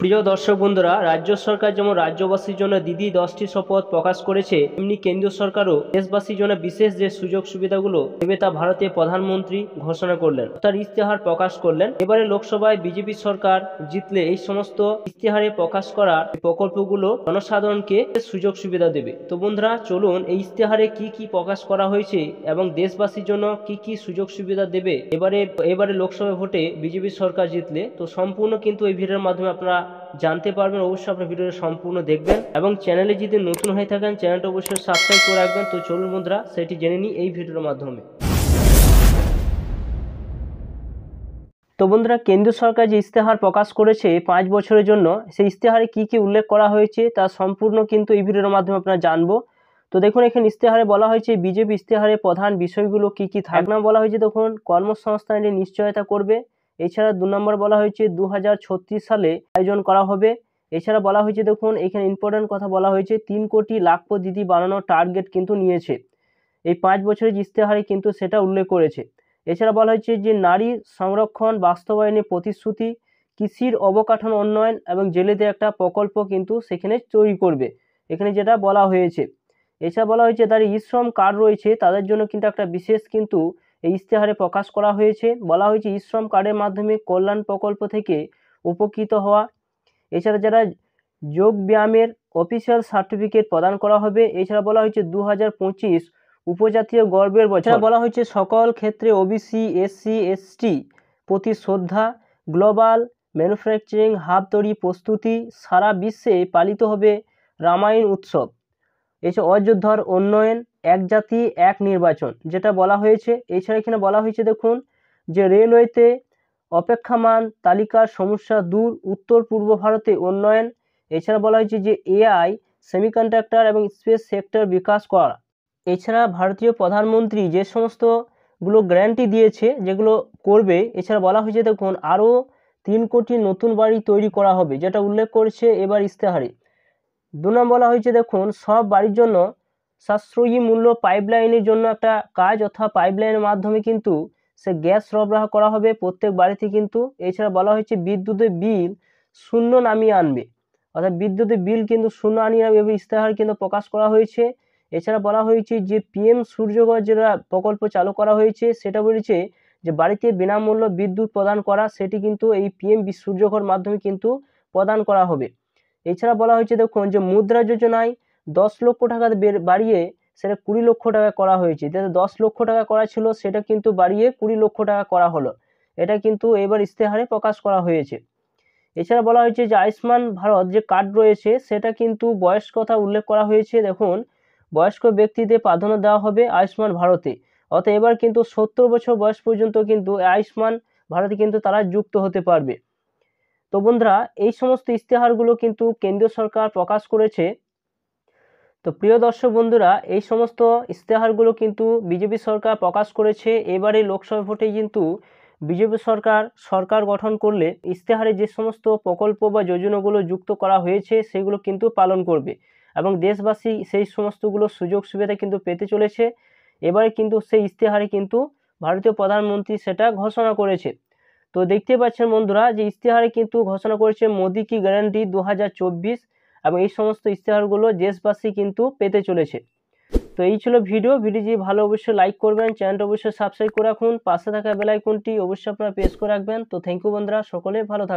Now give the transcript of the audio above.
প্রিয় দর্শক বন্ধুরা, রাজ্য সরকার যেমন রাজ্যবাসীর জন্য দিদি 10টি শপথ প্রকাশ করেছে, তেমনি কেন্দ্রীয় সরকারও দেশবাসীর জন্য বিশেষ যে সুযোগ সুবিধাগুলো দেবে তা ভারতের প্রধানমন্ত্রী ঘোষণা করলেন, তার ইস্তেহার প্রকাশ করলেন। এবারে লোকসভায় বিজেপি সরকার জিতলে এই সমস্ত ইস্তেহারে প্রকাশ করা প্রকল্পগুলো জনসাধারণকে সুযোগ সুবিধা দেবে। তো বন্ধুরা, চলুন এই ইস্তেহারে কি কি প্রকাশ করা হয়েছে এবং দেশবাসীর জন্য কি কি সুযোগ সুবিধা দেবে এবারে লোকসভা ভোটে বিজেপি সরকার জিতলে, তো সম্পূর্ণ কিন্তু এই ভিডিওর মাধ্যমে আপনারা জানতে পারবেন। অবশ্যই আপনার ভিডিওটা সম্পূর্ণ দেখবেন এবং চ্যানেলে যদি নতুন হয়ে থাকেন চ্যানেলটা অবশ্যই সাবস্ক্রাইব করে রাখবেন। তো চলুন বন্ধুরা, সেটি জেনে নিই এই ভিডিওর মাধ্যমে। তো বন্ধুরা, কেন্দ্রীয় সরকার যে ইস্তেহার প্রকাশ করেছে 5 বছরের জন্য, সেই ইস্তেহারে কি কি উল্লেখ করা হয়েছে তা সম্পূর্ণ কিন্তু এই ভিডিওর মাধ্যমে আপনারা জানবো। তো দেখুন, এখানে ইস্তেহারে বলা হয়েছে বিজেপি ইস্তেহারে প্রধান বিষয়গুলো কি কি থাকবে। 1 নম্বর বলা হয়েছে দেখুন, কর্মসংস্থানের নিশ্চয়তা করবে। এছাড়া 2 নম্বর বলা হয়েছে 2036 সালে আয়োজন করা হবে। এছাড়া বলা হয়েছে দেখুন, এখানে ইম্পর্টেন্ট কথা বলা হয়েছে 3 কোটি লাখপতি দিদি বানানোর টার্গেট কিন্তু নিয়েছে এই 5 বছরের ইস্তেহারে, কিন্তু সেটা উল্লেখ করেছে। এছাড়া বলা হয়েছে যে নারী সংরক্ষণ বাস্তবায়নের প্রতিশ্রুতি, কৃষির অবকাঠামো উন্নয়ন এবং জেলেদের একটা প্রকল্প কিন্তু সেখানে তৈরি করবে, এখানে যেটা বলা হয়েছে। এছাড়া বলা হয়েছে যারা ই শ্রম কার্ড রয়েছে তাদের জন্য কিন্তু একটা বিশেষ কিন্তু এই ইস্তেহারে প্রকাশ করা হয়েছে। বলা হয়েছে ই শ্রম কার্ডের মাধ্যমে কল্যাণ প্রকল্প থেকে উপকৃত হওয়া। এছাড়া যারা যোগ ব্যায়ামের অফিসিয়াল সার্টিফিকেট প্রদান করা হবে। এছাড়া বলা হয়েছে 2025 উপজাতীয় গর্বের বছর। বলা হয়েছে সকল ক্ষেত্রে ওবিসি এসসি এসটি প্রতি শ্রদ্ধা। গ্লোবাল ম্যানুফ্যাকচারিং হাব তৈরি প্রস্তুতি। সারা বিশ্বে পালিত হবে রামায়ণ উৎসব। এছাড়া অযোধ্যার উন্নয়ন, এক জাতি এক নির্বাচন, যেটা বলা হয়েছে। এছাড়া এখানে বলা হয়েছে দেখুন যে রেলওয়েতে অপেক্ষমান তালিকার সমস্যা দূর, উত্তর পূর্ব ভারতে উন্নয়ন। এছাড়া বলা হয়েছে যে এআই, সেমিকন্ডাক্টর এবং স্পেস সেক্টর বিকাশ করা। এছাড়া ভারতীয় প্রধানমন্ত্রী যে সমস্তগুলো গ্যারান্টি দিয়েছে যেগুলো করবে, এছাড়া বলা হয়েছে দেখুন আরও 3 কোটি নতুন বাড়ি তৈরি করা হবে, যেটা উল্লেখ করেছে এবার ইস্তেহারে। 2 নম্বর বলা হয়েছে দেখুন সব বাড়ির জন্য সাশ্রয়ী মূল্য পাইপলাইনের জন্য একটা কাজ, অর্থাৎ পাইপলাইনের মাধ্যমে কিন্তু সে গ্যাস সরবরাহ করা হবে প্রত্যেক বাড়িতে কিন্তু। এছাড়া বলা হয়েছে বিদ্যুতের বিল শূন্য নামিয়ে আনবে, অর্থাৎ বিদ্যুতের বিল কিন্তু শূন্য আনিয়ে আনবে, ইস্তেহার কিন্তু প্রকাশ করা হয়েছে। এছাড়া বলা হয়েছে যে পিএম সূর্যঘর যেটা প্রকল্প চালু করা হয়েছে, সেটা বলেছে যে বাড়িতে বিনামূল্য বিদ্যুৎ প্রদান করা, সেটি কিন্তু এই পিএম সূর্যঘর মাধ্যমে কিন্তু প্রদান করা হবে। এছাড়া বলা হয়েছে দেখুন যে মুদ্রা যোজনায় 10 লক্ষ টাকা বাড়িয়ে সেটা 20 লক্ষ টাকা করা হয়েছে। যেটা 10 লক্ষ টাকা করা ছিল সেটা কিন্তু বাড়িয়ে 20 লক্ষ টাকা করা হলো, এটা কিন্তু এবার ইস্তেহারে প্রকাশ করা হয়েছে। এছাড়া বলা হয়েছে যে আয়ুষ্মান ভারত যে কার্ড রয়েছে সেটা কিন্তু বয়স কথা উল্লেখ করা হয়েছে। দেখুন বয়স্ক ব্যক্তিদের প্রাধান্য দেওয়া হবে আয়ুষ্মান ভারতে, অর্থাৎ এবার কিন্তু 70 বছর বয়স পর্যন্ত কিন্তু আয়ুষ্মান ভারতে কিন্তু তারা যুক্ত হতে পারবে। তো বন্ধুরা, এই সমস্ত ইস্তেহারগুলো কিন্তু কেন্দ্রীয় সরকার প্রকাশ করেছে। তো প্রিয় দর্শক বন্ধুরা, এই সমস্ত ইস্তেহারগুলো কিন্তু বিজেপি সরকার প্রকাশ করেছে। এবারে লোকসভা ভোটে কিন্তু বিজেপি সরকার গঠন করলে ইস্তেহারে যে সমস্ত প্রকল্প বা যোজনাগুলো যুক্ত করা হয়েছে সেগুলো কিন্তু পালন করবে এবং দেশবাসী সেই সমস্তগুলো সুযোগ সুবিধা কিন্তু পেতে চলেছে। এবারে কিন্তু সেই ইস্তেহারে কিন্তু ভারতীয় প্রধানমন্ত্রী সেটা ঘোষণা করেছে। তো দেখতে পাচ্ছেন বন্ধুরা যে ইস্তেহারে কিন্তু ঘোষণা করেছে মোদি কি গ্যারান্টি 2024, এবং এই সমস্ত ইস্তেহারগুলো দেশবাসী কিন্তু পেতে চলেছে। তো এই ছিল ভিডিও যদি ভালো অবশ্যই লাইক করবেন, চ্যানেলটা অবশ্যই সাবস্ক্রাইব করে রাখুন, পাশে থাকা বেল আইকনটি অবশ্যই আপনারা প্রেস করে রাখবেন। তো থ্যাংক ইউ বন্ধুরা, সকলে ভালো থাকবেন।